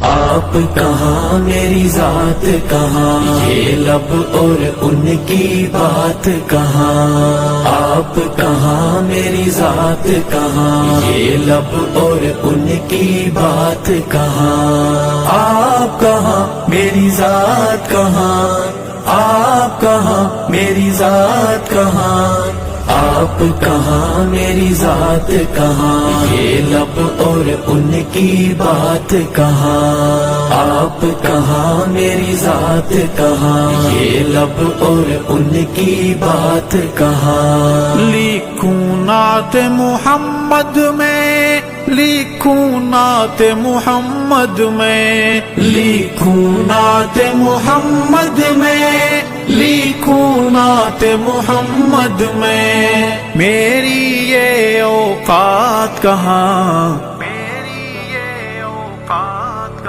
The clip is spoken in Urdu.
آپ کہاں میری ذات کہاں، یہ لب اور ان کی بات کہاں. آپ کہاں میری ذات کہاں، یہ لب اور ان کی بات کہاں. آپ کہاں میری ذات کہاں، آپ کہاں میری ذات کہاں. آپ کہاں میری ذات کہاں، یہ لب اور ان کی بات کہاں. آپ کہاں میری ذات کہاں، یہ لب اور ان کی بات کہاں. لکھوں نعت محمد میں، لکھوں نعت محمد میں، لکھوں نعت محمد میں، لکھوں نعت محمد میں. میری یہ اوقات کہاں،